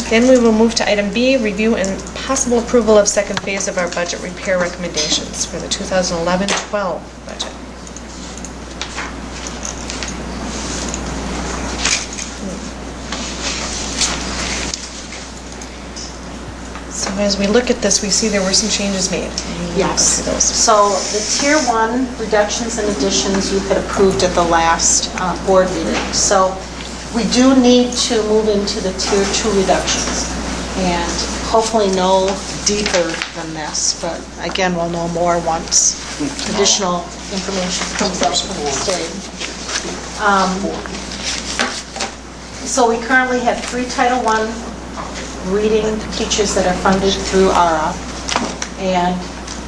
Then we will move to item B, review and possible approval of second phase of our budget repair recommendations for the 2011-12 budget. So as we look at this, we see there were some changes made. Yes. So the Tier 1 reductions and additions you had approved at the last board meeting. So we do need to move into the Tier 2 reductions and hopefully know deeper than this, but again, we'll know more once additional information comes out from the state. So we currently have 3 Title I reading teachers that are funded through ARA and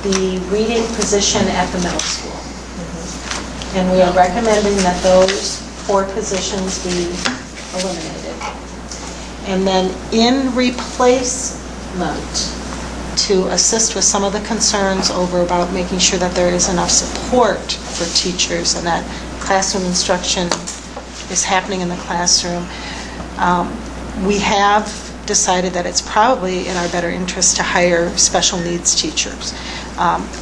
the reading position at the middle school. And we are recommending that those 4 positions be eliminated. And then in replacement, to assist with some of the concerns over about making sure that there is enough support for teachers and that classroom instruction is happening in the classroom, we have decided that it's probably in our better interest to hire special needs teachers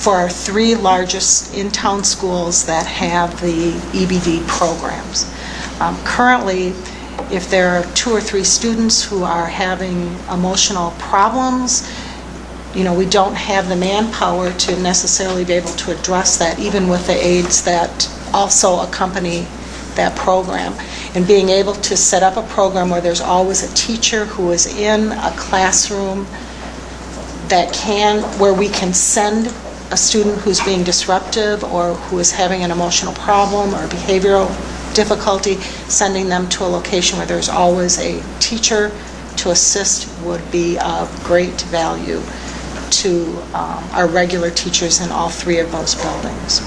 for our 3 largest in-town schools that have the EBD programs. Currently, if there are 2 or 3 students who are having emotional problems, we don't have the manpower to necessarily be able to address that, even with the aides that also accompany that program. And being able to set up a program where there's always a teacher who is in a classroom where we can send a student who's being disruptive or who is having an emotional problem or behavioral difficulty, sending them to a location where there's always a teacher to assist would be of great value to our regular teachers in all 3 of those buildings.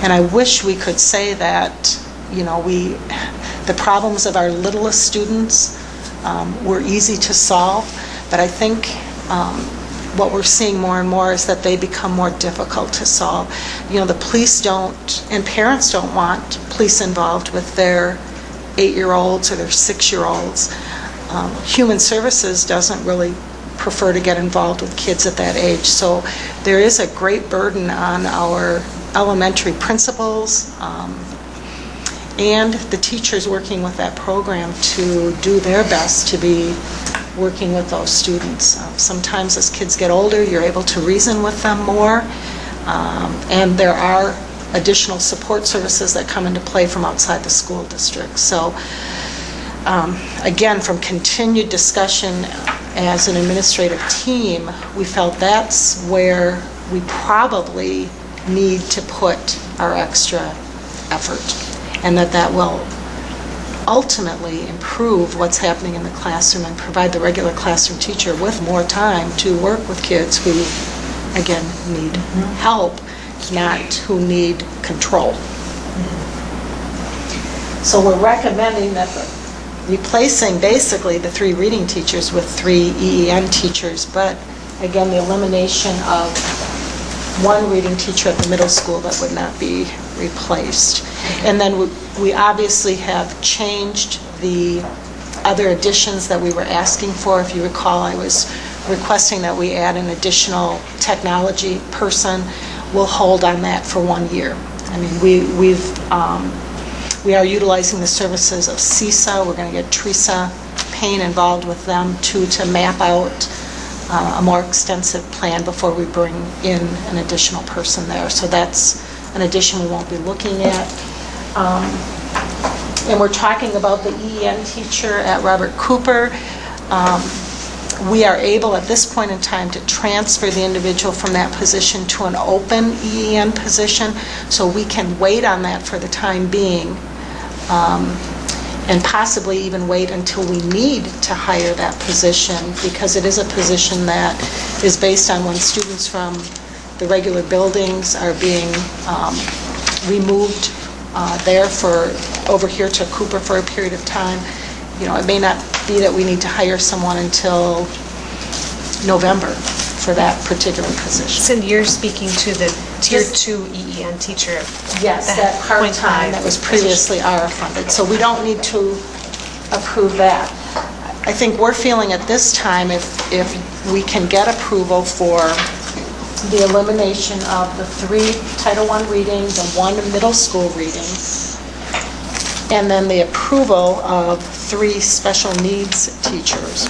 And I wish we could say that the problems of our littlest students were easy to solve, but I think what we're seeing more and more is that they become more difficult to solve. The police don't, and parents don't want police involved with their 8-year-olds or their 6-year-olds. Human Services doesn't really prefer to get involved with kids at that age. So there is a great burden on our elementary principals and the teachers working with that program to do their best to be working with those students. Sometimes as kids get older, you're able to reason with them more, and there are additional support services that come into play from outside the school district. So again, from continued discussion as an administrative team, we felt that's where we probably need to put our extra effort, and that will ultimately improve what's happening in the classroom and provide the regular classroom teacher with more time to work with kids who, again, need help, not who need control. So we're recommending that replacing basically the 3 reading teachers with 3 EEN teachers, but again, the elimination of 1 reading teacher at the middle school that would not be replaced. And then we obviously have changed the other additions that we were asking for. If you recall, I was requesting that we add an additional technology person. We'll hold on that for 1 year. I mean, we are utilizing the services of CISA. We're going to get Teresa Payne involved with them to map out a more extensive plan before we bring in an additional person there. So that's an addition we won't be looking at. And we're talking about the EEN teacher at Robert Cooper. We are able at this point in time to transfer the individual from that position to an open EEN position, so we can wait on that for the time being, and possibly even wait until we need to hire that position, because it is a position that is based on when students from the regular buildings are being removed over here to Cooper for a period of time. It may not be that we need to hire someone until November for that particular position. Cindy, you're speaking to the Tier 2 EEN teacher. Yes, that part-time that was previously ARA funded. So we don't need to approve that. I think we're feeling at this time, if we can get approval for the elimination of the 3 Title I reading, the 1 middle school reading, and then the approval of 3 special needs teachers,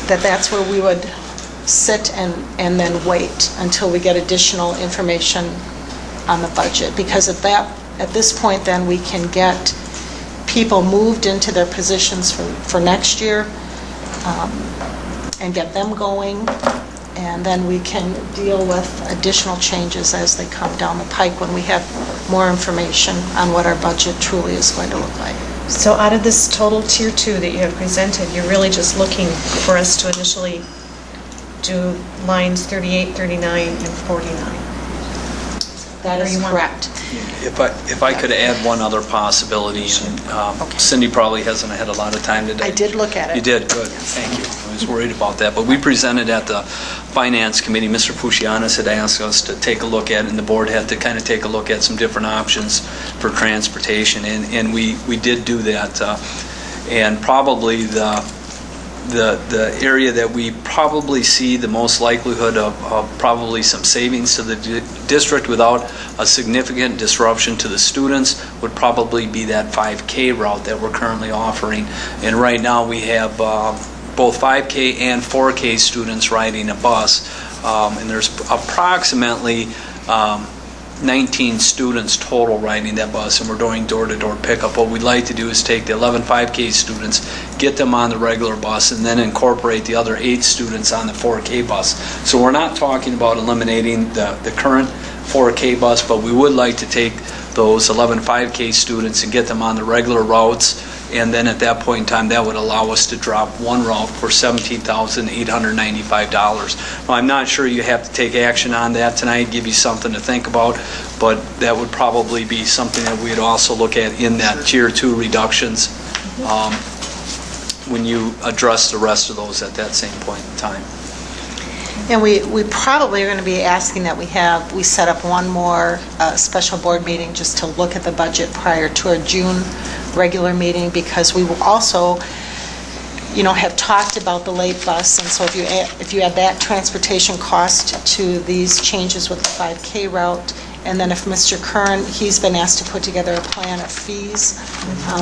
that's where we would sit and then wait until we get additional information on the budget. Because at this point, then we can get people moved into their positions for next year and get them going, and then we can deal with additional changes as they come down the pike when we have more information on what our budget truly is going to look like. So out of this total Tier 2 that you have presented, you're really just looking for us to initially do lines 38, 39, and 49. That is correct. If I could add one other possibility, and Cindy probably hasn't had a lot of time today. I did look at it. You did? Good. Thank you. I was worried about that. But we presented at the Finance Committee. Mr. Fucianis had asked us to take a look at it, and the board had to kind of take a look at some different options for transportation, and we did do that. And probably the area that we probably see the most likelihood of probably some savings to the district without a significant disruption to the students would probably be that 5K route that we're currently offering. And right now we have both 5K and 4K students riding a bus, and there's approximately 19 students total riding that bus, and we're doing door-to-door pickup. What we'd like to do is take the 11 5K students, get them on the regular bus, and then incorporate the other 8 students on the 4K bus. So we're not talking about eliminating the current 4K bus, but we would like to take those 11 5K students and get them on the regular routes, and then at that point in time, that would allow us to drop one route for $17,895. Now, I'm not sure you have to take action on that tonight, give you something to think about, but that would probably be something that we'd also look at in that Tier 2 reductions when you address the rest of those at that same point in time. And we probably are going to be asking that we set up one more special board meeting just to look at the budget prior to our June regular meeting, because we will also, have talked about the late bus, and so if you add that transportation cost to these changes with the 5K route, and then if Mr. Kern, he's been asked to put together a plan of fees,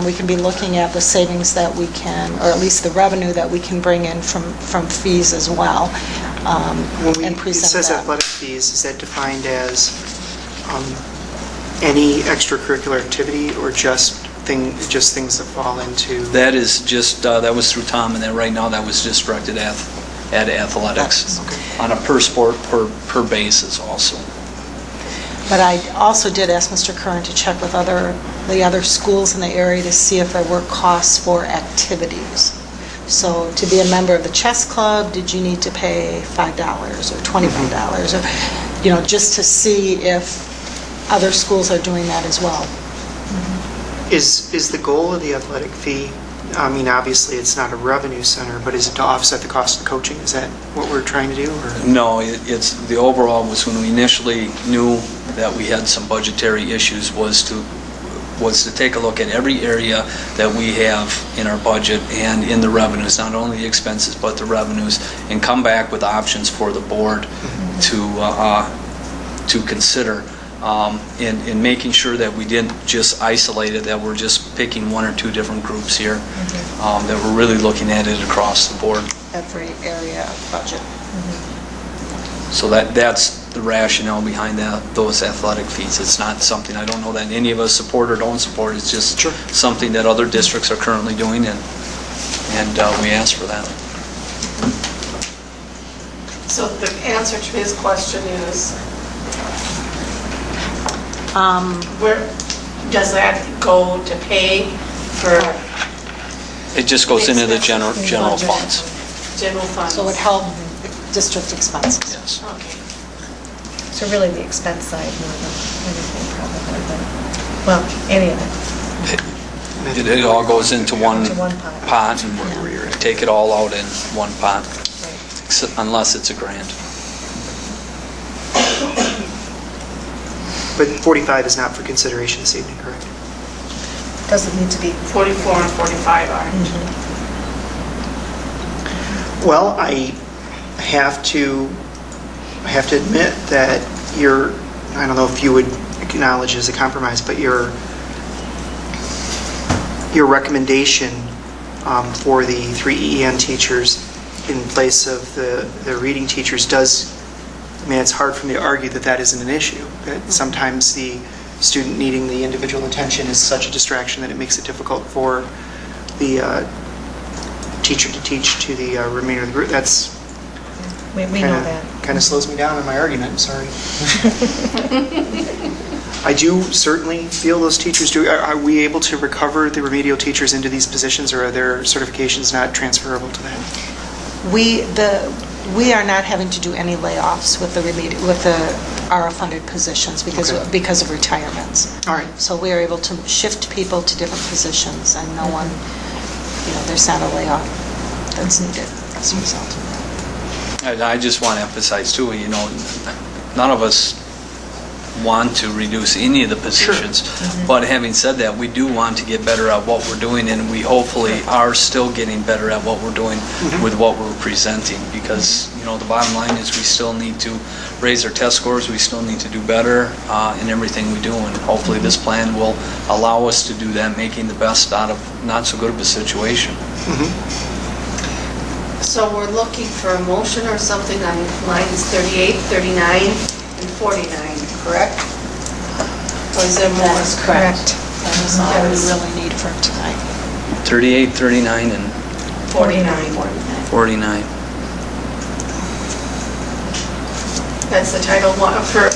we can be looking at the savings that we can, or at least the revenue that we can bring in from fees as well, and present It says that. athletic fees, is that defined as any extracurricular activity or just things that fall into? That is just, that was through Tom, and then right now that was just directed at athletics on a per sport, per basis also. But I also did ask Mr. Curran to check with the other schools in the area to see if there were costs for activities. So to be a member of the chess club, did you need to pay $5 or $25 or, just to see if other schools are doing that as well. Is the goal of the athletic fee, obviously it's not a revenue center, but is it to offset the cost of coaching? Is that what we're trying to do? Or? No, it's the overall was when we initially knew that we had some budgetary issues was to take a look at every area that we have in our budget and in the revenues, not only the expenses but the revenues, and come back with options for the board to consider. In making sure that we didn't just isolate it, that we're just picking one or two different groups here, that we're really looking at it across the board. Every area of budget. So that's the rationale behind those athletic fees. It's not something, I don't know that any of us support or don't support, it's just something that other districts are currently doing, and we ask for that. So the answer to his question is, where does that go to pay for? It just goes into the general funds. General funds. So it would help district expenses. Yes. Okay. So really the expense side more than anything probably, but, well, any of it. It all goes into one Into one pot, and we take it all out in one pot, Right. unless it's a grant. But 45 is not for consideration this evening, correct? Doesn't need to be. 44 and 45 are. Well, I have to admit that I don't know if you would acknowledge as a compromise, but your recommendation for the 3 EN teachers in place of the reading teachers does, I mean, it's hard for me to argue that that isn't an issue. That sometimes the student needing the individual attention is such a distraction that it makes it difficult for the teacher to teach to the remainder of the group. That's We know that. kind of slows me down in my argument, I'm sorry. I do certainly feel those teachers do. Are we able to recover the remedial teachers into these positions, or are their certifications not transferable to that? We are not having to do any layoffs with the ARA-funded positions because of retirements. All right. So we are able to shift people to different positions, and no one, there's not a layoff that's needed as a result of that. I just want to emphasize too, none of us want to reduce any of the positions, but having said that, we do want to get better at what we're doing, and we hopefully are still getting better at what we're doing with what we're presenting, because the bottom line is we still need to raise our test scores, we still need to do better in everything we do, and hopefully this plan will allow us to do that, making the best out of not so good of a situation. So we're looking for a motion or something on lines 38, 39, and 49, correct? Or is there more? That is correct. That is all we really need for tonight. 38, 39, and 49. 49. That's the Title I, for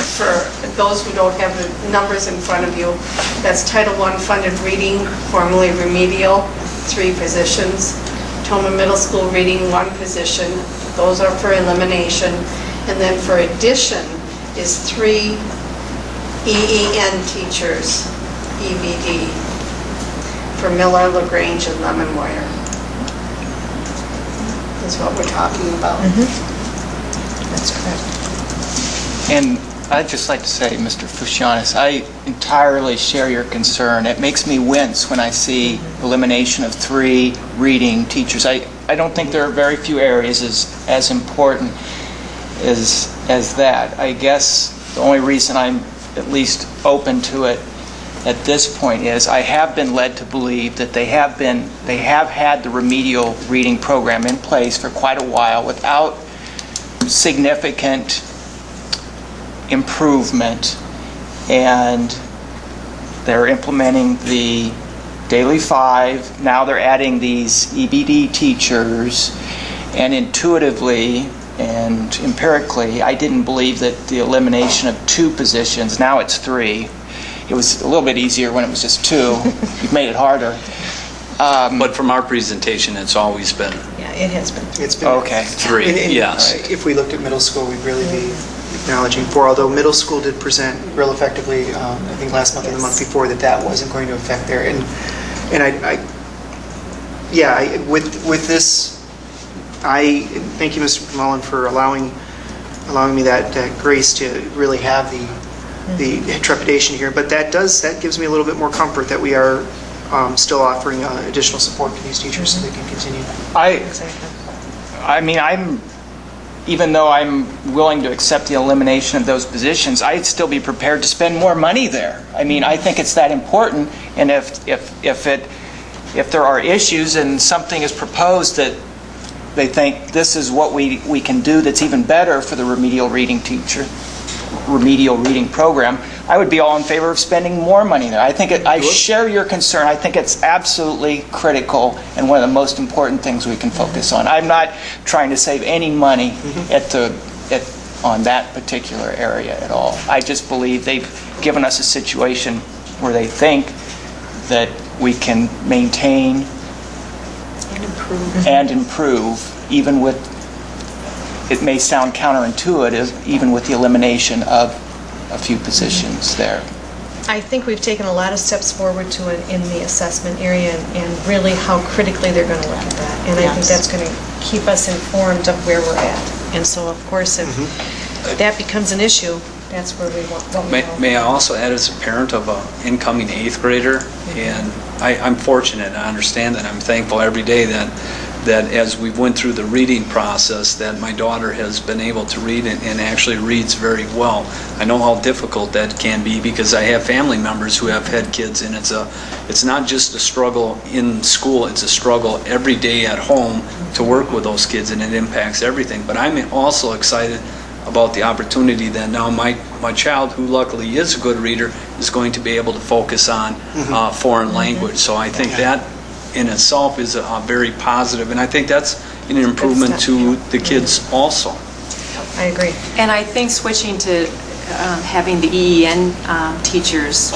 those who don't have the numbers in front of you, that's Title I funded reading, formerly remedial, 3 positions. Tomah Middle School reading, 1 position. Those are for elimination. And then for addition is 3 EEN teachers, EVD, for Miller, LaGrange, and Lemonweir. That's what we're talking about. That's correct. And I'd just like to say, Mr. Fuscianis, I entirely share your concern. It makes me wince when I see elimination of 3 reading teachers. I don't think there are very few areas as important as that. I guess the only reason I'm at least open to it at this point is I have been led to believe that they have had the remedial reading program in place for quite a while without significant improvement, and they're implementing the Daily 5. Now they're adding these EBD teachers, and intuitively and empirically, I didn't believe that the elimination of 2 positions, now it's 3. It was a little bit easier when it was just 2. You've made it harder. But from our presentation, it's always been Yeah, it has been. It's been Okay. 3, And yes. if we looked at middle school, we'd really be acknowledging 4, although middle school did present real effectively, I think last month and the month before, that wasn't going to affect there. And with this, I thank you, Mr. Mullen, for allowing me that grace to really have the trepidation here. But that gives me a little bit more comfort that we are still offering additional support to these teachers so they can continue. Exactly. I mean, even though I'm willing to accept the elimination of those positions, I'd still be prepared to spend more money there. I mean, I think it's that important, and if there are issues and something is proposed that they think this is what we can do that's even better for the remedial reading program, I would be all in favor of spending more money there. I share your concern. I think it's absolutely critical and one of the most important things we can focus on. I'm not trying to save any money on that particular area at all. I just believe they've given us a situation where they think that we can maintain and improve, even with, it may sound counterintuitive, even with the elimination of a few positions there. I think we've taken a lot of steps forward in the assessment area and really how critically they're going to look at that. And I think that's going to keep us informed of where we're at. And so, of course, if that becomes an issue, that's where we want what we know. May I also add, as a parent of an incoming 8th grader, and I'm fortunate, I understand that, I'm thankful every day that that as we went through the reading process, that my daughter has been able to read and actually reads very well. I know how difficult that can be because I have family members who have had kids, and it's not just a struggle in school, it's a struggle every day at home to work with those kids, and it impacts everything. But I'm also excited about the opportunity that now my child, who luckily is a good reader, is going to be able to focus on foreign language. So I think that in itself is a very positive, and I think that's an improvement to the kids also. I agree. And I think switching to having the EEN teachers,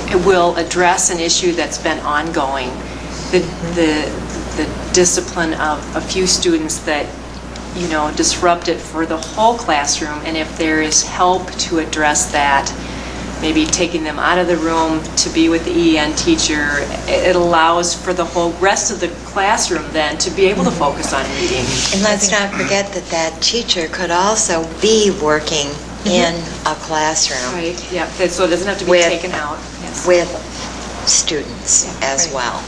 it will address an issue that's been ongoing, the discipline of a few students that, you know, disrupt it for the whole classroom. And if there is help to address that, maybe taking them out of the room to be with the EN teacher, it allows for the whole rest of the classroom then to be able to focus on reading. And let's not forget that that teacher could also be working in a classroom Right, yeah, so it doesn't have to be With- taken out. Yes. with students as right. well.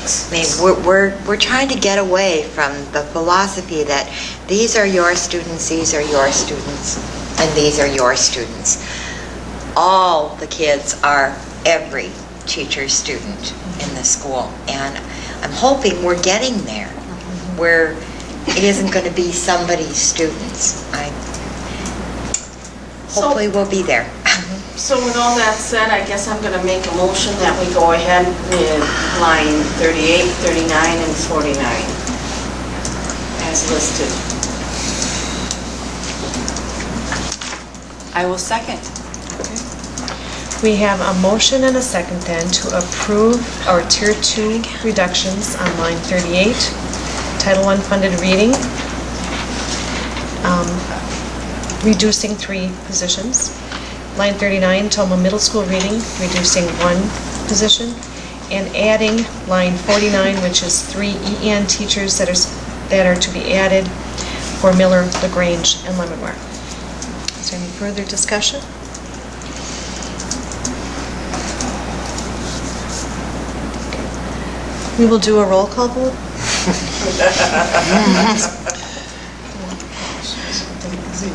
I mean, we're trying to get away from the philosophy that these are your students, these are your students, and these are your students. All the kids are every teacher's student in the school, and I'm hoping we're getting there, where it isn't going to be somebody's students. Hopefully we'll be there. So with all that said, I guess I'm going to make a motion that we go ahead with line 38, 39, and 49 as listed. I will second. We have a motion and a second then to approve our Tier 2 reductions on line 38, Title I funded reading, reducing 3 positions. Line 39, Tomah Middle School reading, reducing 1 position, and adding line 49, which is 3 EN teachers that are to be added for Miller, LaGrange, and Lemonweir. Is there any further discussion? We will do a roll call vote.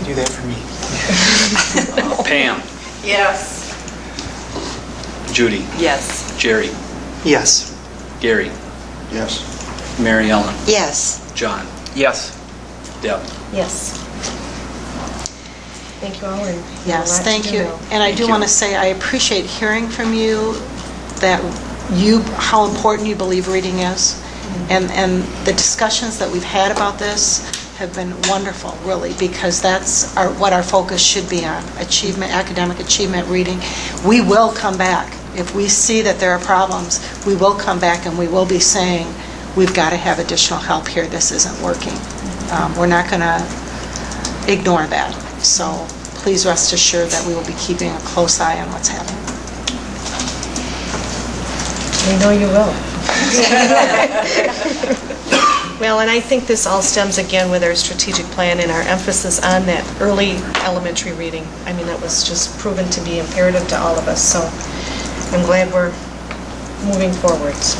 Do that for me. Pam, Yes. Judy, Yes. Jerry, Yes. Gary, Yes. Mary Ellen, Yes. John, Yes. Deb. Yes. Thank you all. And Yes, a lot to thank do you. now. And I Thank do you. want to say I appreciate hearing from you that how important you believe reading is. And the discussions that we've had about this have been wonderful, really, because that's what our focus should be on, achievement, academic achievement, reading. We will come back. If we see that there are problems, we will come back and we will be saying, we've got to have additional help here, this isn't working. We're not going to ignore that. So please rest assured that we will be keeping a close eye on what's happening. We know you will. Well, and I think this all stems again with our strategic plan and our emphasis on that early elementary reading. I mean, that was just proven to be imperative to all of us, so I'm glad we're moving forward. So